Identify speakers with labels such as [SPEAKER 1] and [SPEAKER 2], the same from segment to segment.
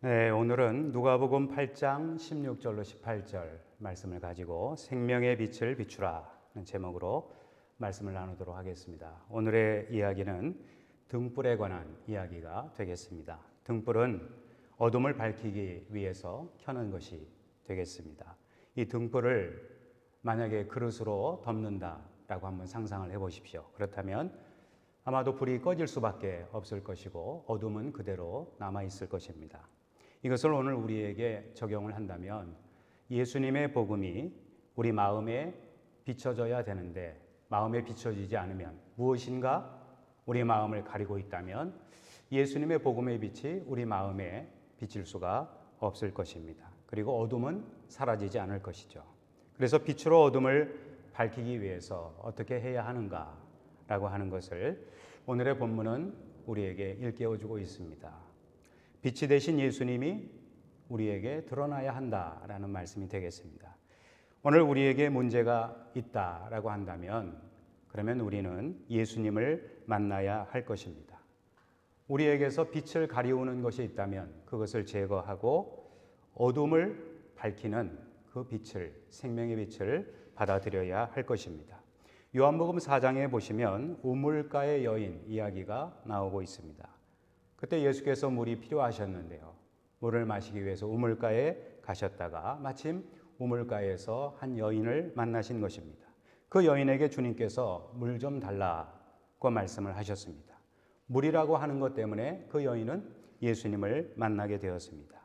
[SPEAKER 1] 네, 오늘은 누가복음 8장 16절로 18절 말씀을 가지고 생명의 빛을 비추라는 제목으로 말씀을 나누도록 하겠습니다. 오늘의 이야기는 등불에 관한 이야기가 되겠습니다. 등불은 어둠을 밝히기 위해서 켜는 것이 되겠습니다. 이 등불을 만약에 그릇으로 덮는다라고 한번 상상을 해보십시오. 그렇다면 아마도 불이 꺼질 수밖에 없을 것이고 어둠은 그대로 남아있을 것입니다. 이것을 오늘 우리에게 적용을 한다면 예수님의 복음이 우리 마음에 비춰져야 되는데 마음에 비춰지지 않으면 무엇인가 우리 마음을 가리고 있다면 예수님의 복음의 빛이 우리 마음에 비칠 수가 없을 것입니다. 그리고 어둠은 사라지지 않을 것이죠. 그래서 빛으로 어둠을 밝히기 위해서 어떻게 해야 하는가라고 하는 것을 오늘의 본문은 우리에게 일깨워주고 있습니다. 빛이 되신 예수님이 우리에게 드러나야 한다라는 말씀이 되겠습니다. 오늘 우리에게 문제가 있다라고 한다면 그러면 우리는 예수님을 만나야 할 것입니다. 우리에게서 빛을 가리우는 것이 있다면 그것을 제거하고 어둠을 밝히는 그 빛을, 생명의 빛을 받아들여야 할 것입니다. 요한복음 4장에 보시면 우물가의 여인 이야기가 나오고 있습니다. 그때 예수께서 물이 필요하셨는데요. 물을 마시기 위해서 우물가에 가셨다가 마침 우물가에서 한 여인을 만나신 것입니다. 그 여인에게 주님께서 물 좀 달라고 말씀을 하셨습니다. 물이라고 하는 것 때문에 그 여인은 예수님을 만나게 되었습니다.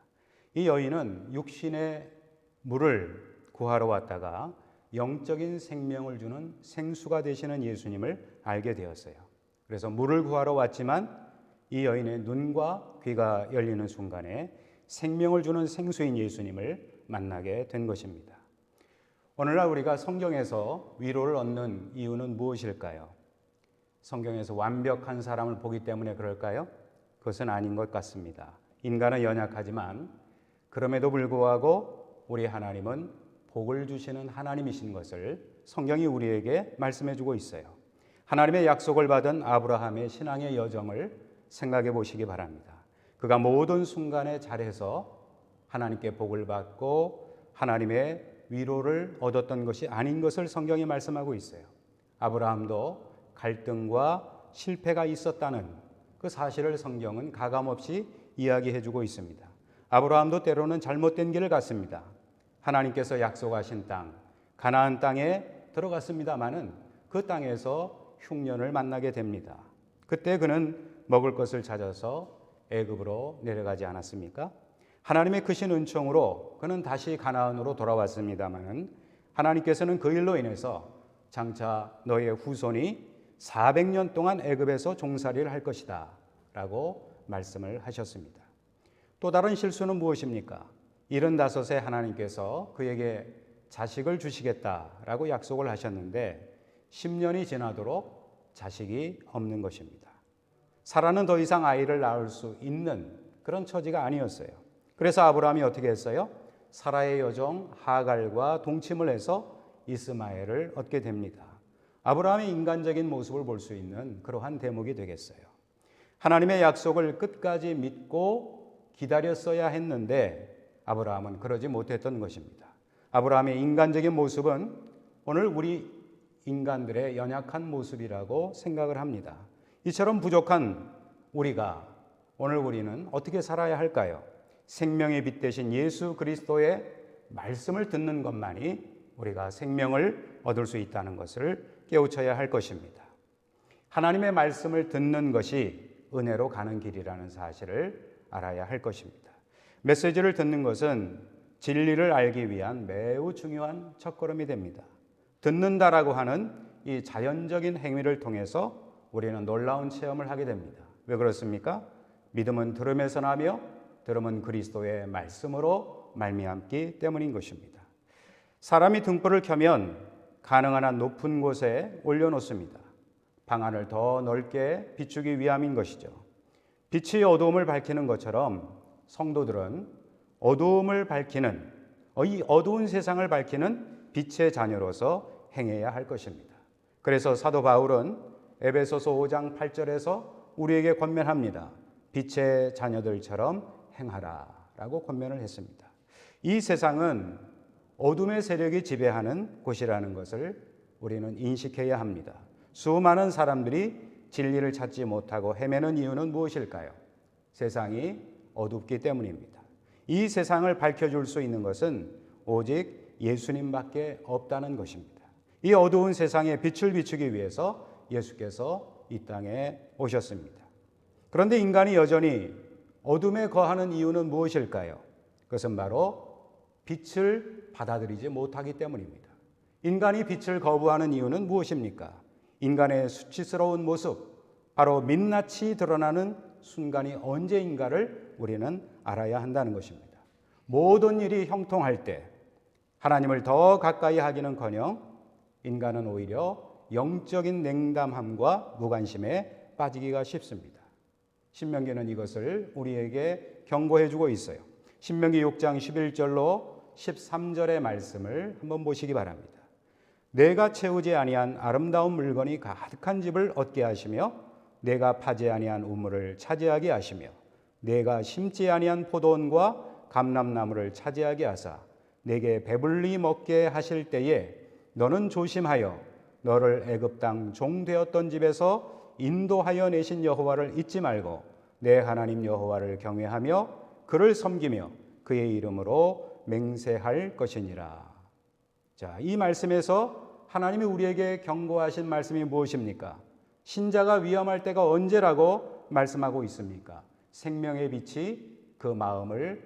[SPEAKER 1] 이 여인은 육신의 물을 구하러 왔다가 영적인 생명을 주는 생수가 되시는 예수님을 알게 되었어요. 그래서 물을 구하러 왔지만 이 여인의 눈과 귀가 열리는 순간에 생명을 주는 생수인 예수님을 만나게 된 것입니다. 오늘날 우리가 성경에서 위로를 얻는 이유는 무엇일까요? 성경에서 완벽한 사람을 보기 때문에 그럴까요? 그것은 아닌 것 같습니다. 인간은 연약하지만 그럼에도 불구하고 우리 하나님은 복을 주시는 하나님이신 것을 성경이 우리에게 말씀해 주고 있어요. 하나님의 약속을 받은 아브라함의 신앙의 여정을 생각해 보시기 바랍니다. 그가 모든 순간에 잘해서 하나님께 복을 받고 하나님의 위로를 얻었던 것이 아닌 것을 성경이 말씀하고 있어요. 아브라함도 갈등과 실패가 있었다는 그 사실을 성경은 가감없이 이야기해 주고 있습니다. 아브라함도 때로는 잘못된 길을 갔습니다. 하나님께서 약속하신 땅, 가나안 땅에 들어갔습니다마는 그 땅에서 흉년을 만나게 됩니다. 그때 그는 먹을 것을 찾아서 애굽으로 내려가지 않았습니까? 하나님의 크신 은총으로 그는 다시 가나안으로 돌아왔습니다마는 하나님께서는 그 일로 인해서 장차 너의 후손이 400년 동안 애굽에서 종살이를 할 것이다 라고 말씀을 하셨습니다. 또 다른 실수는 무엇입니까? 75세 하나님께서 그에게 자식을 주시겠다라고 약속을 하셨는데 10년이 지나도록 자식이 없는 것입니다. 사라는 더 이상 아이를 낳을 수 있는 그런 처지가 아니었어요. 그래서 아브라함이 어떻게 했어요? 사라의 여종 하갈과 동침을 해서 이스마엘을 얻게 됩니다. 아브라함의 인간적인 모습을 볼 수 있는 그러한 대목이 되겠어요. 하나님의 약속을 끝까지 믿고 기다렸어야 했는데 아브라함은 그러지 못했던 것입니다. 아브라함의 인간적인 모습은 오늘 우리 인간들의 연약한 모습이라고 생각을 합니다. 이처럼 부족한 우리가 오늘 우리는 어떻게 살아야 할까요? 생명의 빛 되신 예수 그리스도의 말씀을 듣는 것만이 우리가 생명을 얻을 수 있다는 것을 깨우쳐야 할 것입니다. 하나님의 말씀을 듣는 것이 은혜로 가는 길이라는 사실을 알아야 할 것입니다. 메시지를 듣는 것은 진리를 알기 위한 매우 중요한 첫걸음이 됩니다. 듣는다라고 하는 이 자연적인 행위를 통해서 우리는 놀라운 체험을 하게 됩니다. 왜 그렇습니까? 믿음은 들음에서 나며 들음은 그리스도의 말씀으로 말미암기 때문인 것입니다. 사람이 등불을 켜면 가능한 한 높은 곳에 올려놓습니다. 방안을 더 넓게 비추기 위함인 것이죠. 빛이 어두움을 밝히는 것처럼 성도들은 어두움을 밝히는 이 어두운 세상을 밝히는 빛의 자녀로서 행해야 할 것입니다. 그래서 사도 바울은 에베소서 5장 8절에서 우리에게 권면합니다. 빛의 자녀들처럼 행하라 라고 권면을 했습니다. 이 세상은 어둠의 세력이 지배하는 곳이라는 것을 우리는 인식해야 합니다. 수많은 사람들이 진리를 찾지 못하고 헤매는 이유는 무엇일까요? 세상이 어둡기 때문입니다. 이 세상을 밝혀줄 수 있는 것은 오직 예수님밖에 없다는 것입니다. 이 어두운 세상에 빛을 비추기 위해서 예수께서 이 땅에 오셨습니다. 그런데 인간이 여전히 어둠에 거하는 이유는 무엇일까요? 그것은 바로 빛을 받아들이지 못하기 때문입니다. 인간이 빛을 거부하는 이유는 무엇입니까? 인간의 수치스러운 모습, 바로 민낯이 드러나는 순간이 언제인가를 우리는 알아야 한다는 것입니다. 모든 일이 형통할 때 하나님을 더 가까이 하기는커녕 인간은 오히려 영적인 냉담함과 무관심에 빠지기가 쉽습니다. 신명기는 이것을 우리에게 경고해 주고 있어요. 신명기 6장 11절로 13절의 말씀을 한번 보시기 바랍니다. 내가 채우지 아니한 아름다운 물건이 가득한 집을 얻게 하시며 내가 파지 아니한 우물을 차지하게 하시며 내가 심지 아니한 포도원과 감람나무를 차지하게 하사 내게 배불리 먹게 하실 때에 너는 조심하여 너를 애굽 땅 종되었던 집에서 인도하여 내신 여호와를 잊지 말고 내 하나님 여호와를 경외하며 그를 섬기며 그의 이름으로 맹세할 것이니라. 자, 이 말씀에서 하나님이 우리에게 경고하신 말씀이 무엇입니까? 신자가 위험할 때가 언제라고 말씀하고 있습니까? 생명의 빛이 그 마음을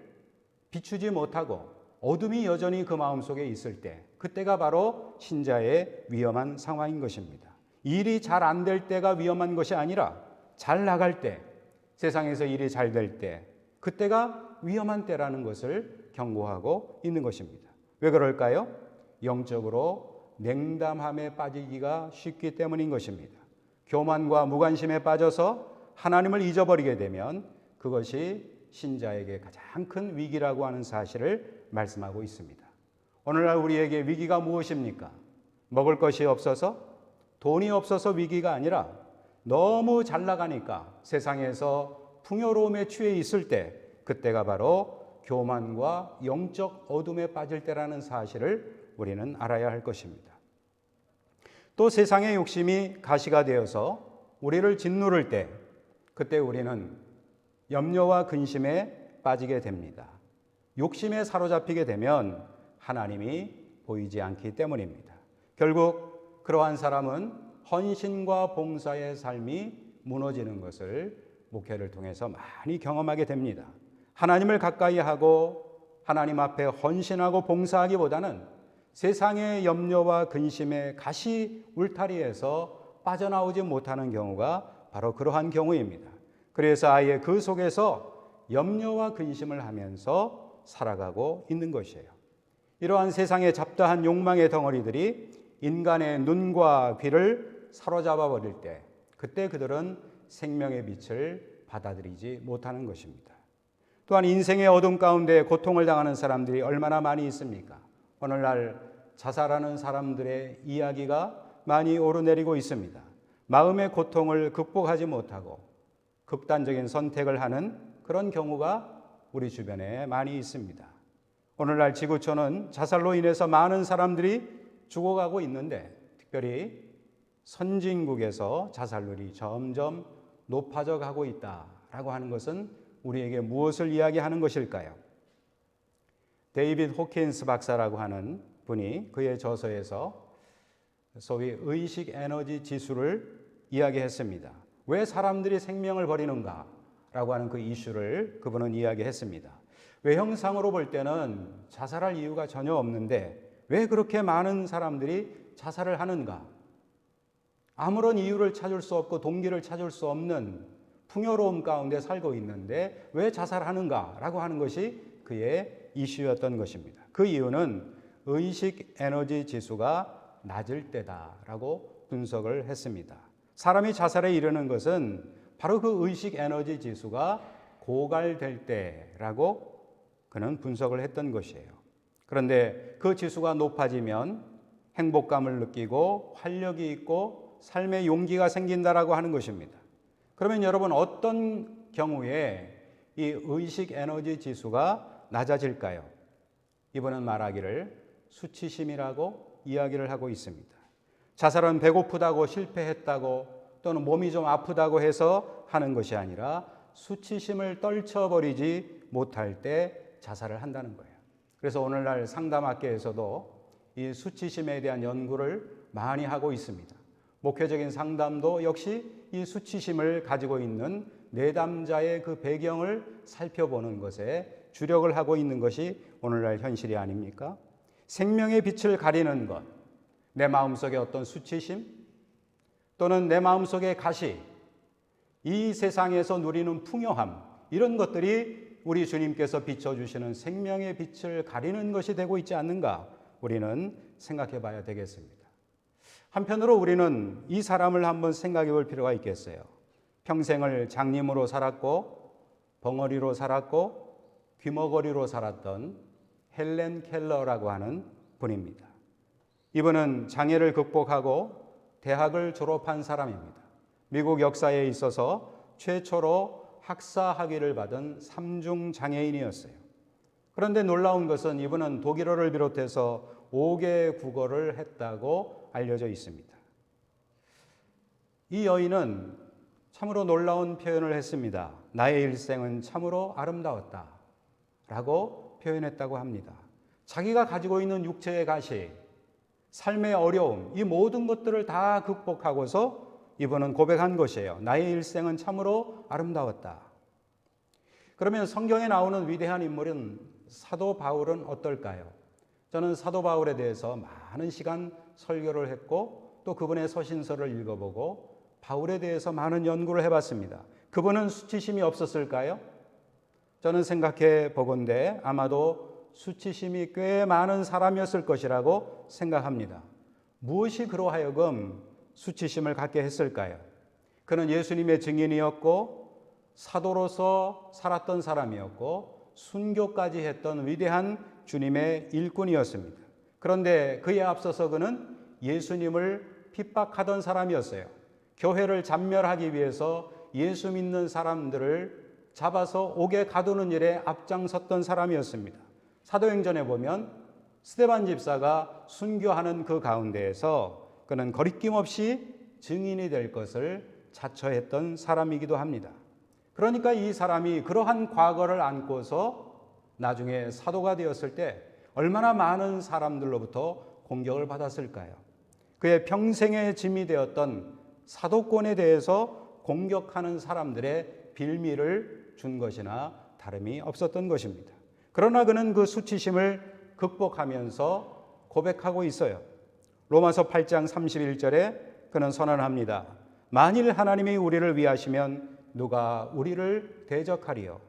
[SPEAKER 1] 비추지 못하고 어둠이 여전히 그 마음속에 있을 때, 그때가 바로 신자의 위험한 상황인 것입니다. 일이 잘 안 될 때가 위험한 것이 아니라 잘 나갈 때, 세상에서 일이 잘 될 때, 그때가 위험한 때라는 것을 경고하고 있는 것입니다. 왜 그럴까요? 영적으로 냉담함에 빠지기가 쉽기 때문인 것입니다. 교만과 무관심에 빠져서 하나님을 잊어버리게 되면 그것이 신자에게 가장 큰 위기라고 하는 사실을 말씀하고 있습니다. 오늘날 우리에게 위기가 무엇입니까? 먹을 것이 없어서, 돈이 없어서 위기가 아니라 너무 잘 나가니까 세상에서 풍요로움에 취해 있을 때, 그때가 바로 교만과 영적 어둠에 빠질 때라는 사실을 우리는 알아야 할 것입니다. 또 세상의 욕심이 가시가 되어서 우리를 짓누를 때, 그때 우리는 염려와 근심에 빠지게 됩니다. 욕심에 사로잡히게 되면 하나님이 보이지 않기 때문입니다. 결국 그러한 사람은 헌신과 봉사의 삶이 무너지는 것을 목회를 통해서 많이 경험하게 됩니다. 하나님을 가까이 하고 하나님 앞에 헌신하고 봉사하기보다는 세상의 염려와 근심의 가시 울타리에서 빠져나오지 못하는 경우가 바로 그러한 경우입니다. 그래서 아예 그 속에서 염려와 근심을 하면서 살아가고 있는 것이에요. 이러한 세상의 잡다한 욕망의 덩어리들이 인간의 눈과 귀를 사로잡아 버릴 때, 그때 그들은 생명의 빛을 받아들이지 못하는 것입니다. 또한 인생의 어둠 가운데 고통을 당하는 사람들이 얼마나 많이 있습니까? 오늘날 자살하는 사람들의 이야기가 많이 오르내리고 있습니다. 마음의 고통을 극복하지 못하고 극단적인 선택을 하는 그런 경우가 우리 주변에 많이 있습니다. 오늘날 지구촌은 자살로 인해서 많은 사람들이 죽어가고 있는데, 특별히 선진국에서 자살률이 점점 높아져 가고 있다라고 하는 것은 우리에게 무엇을 이야기하는 것일까요? 데이빗 호킨스 박사라고 하는 분이 그의 저서에서 소위 의식 에너지 지수를 이야기했습니다. 왜 사람들이 생명을 버리는가? 라고 하는 그 이슈를 그분은 이야기했습니다. 외형상으로 볼 때는 자살할 이유가 전혀 없는데 왜 그렇게 많은 사람들이 자살을 하는가? 아무런 이유를 찾을 수 없고 동기를 찾을 수 없는 풍요로움 가운데 살고 있는데 왜 자살하는가? 라고 하는 것이 그의 이슈였던 것입니다. 그 이유는 의식 에너지 지수가 낮을 때다라고 분석을 했습니다. 사람이 자살에 이르는 것은 바로 그 의식 에너지 지수가 고갈될 때라고 그는 분석을 했던 것이에요. 그런데 그 지수가 높아지면 행복감을 느끼고 활력이 있고 삶의 용기가 생긴다라고 하는 것입니다. 그러면 여러분, 어떤 경우에 이 의식 에너지 지수가 낮아질까요? 이분은 말하기를 수치심이라고 이야기를 하고 있습니다. 자살은 배고프다고 실패했다고 또는 몸이 좀 아프다고 해서 하는 것이 아니라 수치심을 떨쳐버리지 못할 때 자살을 한다는 거예요. 그래서 오늘날 상담학계에서도 이 수치심에 대한 연구를 많이 하고 있습니다. 목회적인 상담도 역시 이 수치심을 가지고 있는 내담자의 그 배경을 살펴보는 것에 주력을 하고 있는 것이 오늘날 현실이 아닙니까? 생명의 빛을 가리는 것, 내 마음속에 어떤 수치심 또는 내 마음속의 가시, 이 세상에서 누리는 풍요함, 이런 것들이 우리 주님께서 비춰주시는 생명의 빛을 가리는 것이 되고 있지 않는가 우리는 생각해 봐야 되겠습니다. 한편으로 우리는 이 사람을 한번 생각해 볼 필요가 있겠어요. 평생을 장님으로 살았고 벙어리로 살았고 귀머거리로 살았던 헬렌 켈러라고 하는 분입니다. 이분은 장애를 극복하고 대학을 졸업한 사람입니다. 미국 역사에 있어서 최초로 학사 학위를 받은 삼중 장애인이었어요. 그런데 놀라운 것은 이분은 독일어를 비롯해서 5개 국어를 했다고 알려져 있습니다. 이 여인은 참으로 놀라운 표현을 했습니다. 나의 일생은 참으로 아름다웠다 라고 표현했다고 합니다. 자기가 가지고 있는 육체의 가시, 삶의 어려움, 이 모든 것들을 다 극복하고서 이분은 고백한 것이에요. 나의 일생은 참으로 아름다웠다. 그러면 성경에 나오는 위대한 인물은 사도 바울은 어떨까요? 저는 사도 바울에 대해서 많은 시간 설교를 했고 또 그분의 서신서를 읽어보고 바울에 대해서 많은 연구를 해봤습니다. 그분은 수치심이 없었을까요? 저는 생각해 보건대 아마도 수치심이 꽤 많은 사람이었을 것이라고 생각합니다. 무엇이 그로 하여금 수치심을 갖게 했을까요? 그는 예수님의 증인이었고 사도로서 살았던 사람이었고 순교까지 했던 위대한 주님의 일꾼이었습니다. 그런데 그에 앞서서 그는 예수님을 핍박하던 사람이었어요. 교회를 잔멸하기 위해서 예수 믿는 사람들을 잡아서 옥에 가두는 일에 앞장섰던 사람이었습니다. 사도행전에 보면 스데반 집사가 순교하는 그 가운데에서 그는 거리낌 없이 증인이 될 것을 자처했던 사람이기도 합니다. 그러니까 이 사람이 그러한 과거를 안고서 나중에 사도가 되었을 때 얼마나 많은 사람들로부터 공격을 받았을까요? 그의 평생의 짐이 되었던 사도권에 대해서 공격하는 사람들의 빌미를 준 것이나 다름이 없었던 것입니다. 그러나 그는 그 수치심을 극복하면서 고백하고 있어요. 로마서 8장 31절에 그는 선언합니다. 만일 하나님이 우리를 위하시면 누가 우리를 대적하리요?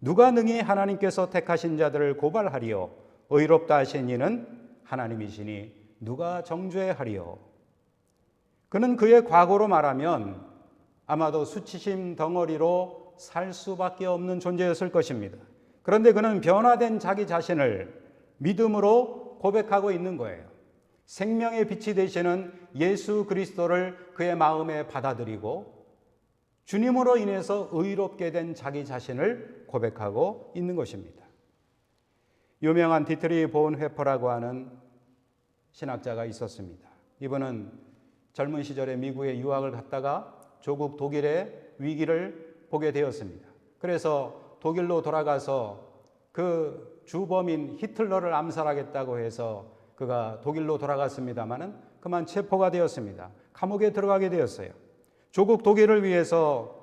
[SPEAKER 1] 누가 능히 하나님께서 택하신 자들을 고발하리요? 의롭다 하신 이는 하나님이시니 누가 정죄하리요? 그는 그의 과거로 말하면 아마도 수치심 덩어리로 살 수밖에 없는 존재였을 것입니다. 그런데 그는 변화된 자기 자신을 믿음으로 고백하고 있는 거예요. 생명의 빛이 되시는 예수 그리스도를 그의 마음에 받아들이고 주님으로 인해서 의롭게 된 자기 자신을 고백하고 있는 것입니다. 유명한 디트리 본회퍼라고 하는 신학자가 있었습니다. 이분은 젊은 시절에 미국에 유학을 갔다가 조국 독일의 위기를 보게 되었습니다. 그래서 독일로 돌아가서 그 주범인 히틀러를 암살하겠다고 해서 그가 독일로 돌아갔습니다마는 그만 체포가 되었습니다. 감옥에 들어가게 되었어요. 조국 독일을 위해서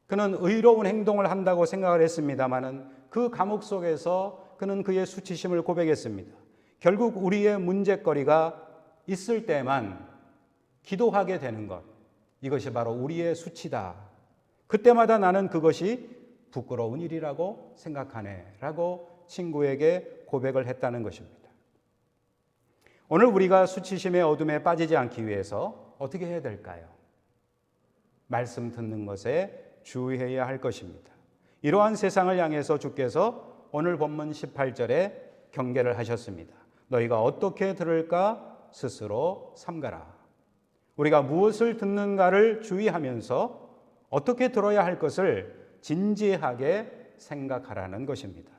[SPEAKER 1] 그는 의로운 행동을 한다고 생각을 했습니다마는 그 감옥 속에서 그는 그의 수치심을 고백했습니다. 결국 우리의 문제거리가 있을 때만 기도하게 되는 것, 이것이 바로 우리의 수치다. 그때마다 나는 그것이 부끄러운 일이라고 생각하네 라고 친구에게 고백을 했다는 것입니다. 오늘 우리가 수치심의 어둠에 빠지지 않기 위해서 어떻게 해야 될까요? 말씀 듣는 것에 주의해야 할 것입니다. 이러한 세상을 향해서 주께서 오늘 본문 18절에 경계를 하셨습니다. 너희가 어떻게 들을까 스스로 삼가라. 우리가 무엇을 듣는가를 주의하면서 어떻게 들어야 할 것을 진지하게 생각하라는 것입니다.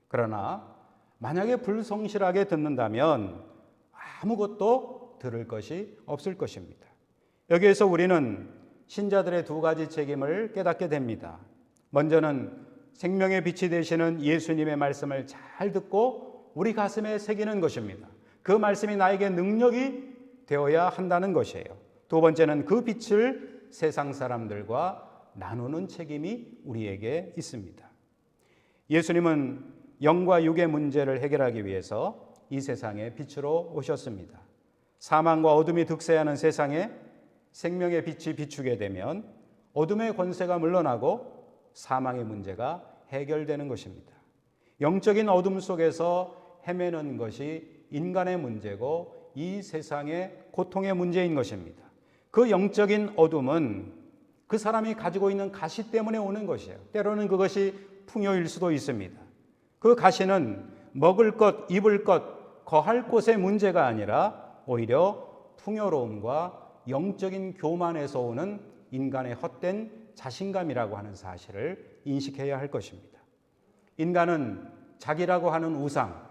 [SPEAKER 1] 그러나 만약에 불성실하게 듣는다면 아무것도 들을 것이 없을 것입니다. 여기에서 우리는 신자들의 두 가지 책임을 깨닫게 됩니다. 먼저는 생명의 빛이 되시는 예수님의 말씀을 잘 듣고 우리 가슴에 새기는 것입니다. 그 말씀이 나에게 능력이 되어야 한다는 것이에요. 두 번째는 그 빛을 세상 사람들과 나누는 책임이 우리에게 있습니다. 예수님은 영과 육의 문제를 해결하기 위해서 이 세상에 빛으로 오셨습니다. 사망과 어둠이 득세하는 세상에 생명의 빛이 비추게 되면 어둠의 권세가 물러나고 사망의 문제가 해결되는 것입니다. 영적인 어둠 속에서 헤매는 것이 인간의 문제고 이 세상의 고통의 문제인 것입니다. 그 영적인 어둠은 그 사람이 가지고 있는 가시 때문에 오는 것이에요. 때로는 그것이 풍요일 수도 있습니다. 그 가시는 먹을 것, 입을 것, 거할 곳의 문제가 아니라 오히려 풍요로움과 영적인 교만에서 오는 인간의 헛된 자신감이라고 하는 사실을 인식해야 할 것입니다. 인간은 자기라고 하는 우상,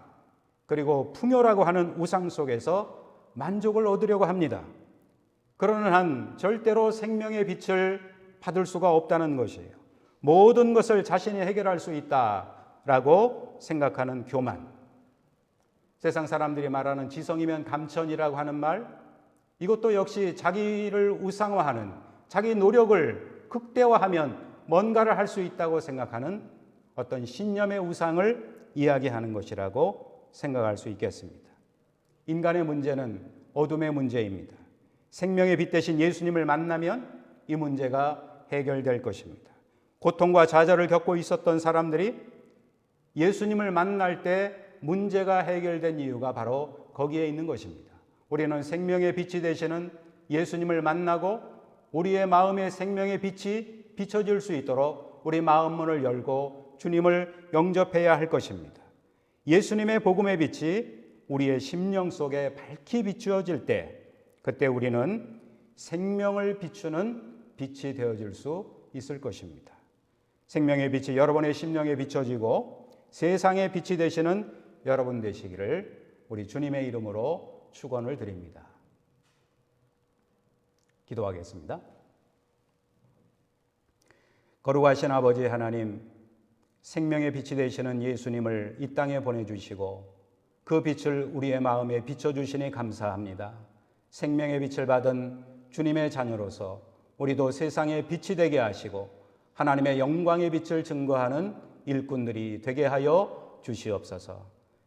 [SPEAKER 1] 그리고 풍요라고 하는 우상 속에서 만족을 얻으려고 합니다. 그러는 한 절대로 생명의 빛을 받을 수가 없다는 것이에요. 모든 것을 자신이 해결할 수 있다라고 생각하는 교만. 세상 사람들이 말하는 지성이면 감천이라고 하는 말, 이것도 역시 자기를 우상화하는, 자기 노력을 극대화하면 뭔가를 할 수 있다고 생각하는 어떤 신념의 우상을 이야기하는 것이라고 생각할 수 있겠습니다. 인간의 문제는 어둠의 문제입니다. 생명의 빛 대신 예수님을 만나면 이 문제가 해결될 것입니다. 고통과 좌절을 겪고 있었던 사람들이 예수님을 만날 때 문제가 해결된 이유가 바로 거기에 있는 것입니다. 우리는 생명의 빛이 되시는 예수님을 만나고 우리의 마음에 생명의 빛이 비춰질 수 있도록 우리 마음 문을 열고 주님을 영접해야 할 것입니다. 예수님의 복음의 빛이 우리의 심령 속에 밝히 비추어질 때 그때 우리는 생명을 비추는 빛이 되어질 수 있을 것입니다. 생명의 빛이 여러분의 심령에 비춰지고 세상의 빛이 되시는 여러분 되시기를 우리 주님의 이름으로 축원을 드립니다. 기도하겠습니다. 거룩하신 아버지 하나님, 생명의 빛이 되시는 예수님을 이 땅에 보내주시고 그 빛을 우리의 마음에 비춰주시니 감사합니다. 생명의 빛을 받은 주님의 자녀로서 우리도 세상의 빛이 되게 하시고 하나님의 영광의 빛을 증거하는 일꾼들이 되게 하여 주시옵소서.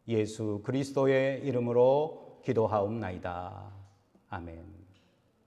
[SPEAKER 1] 예수 그리스도의 이름으로 기도하옵나이다. 아멘.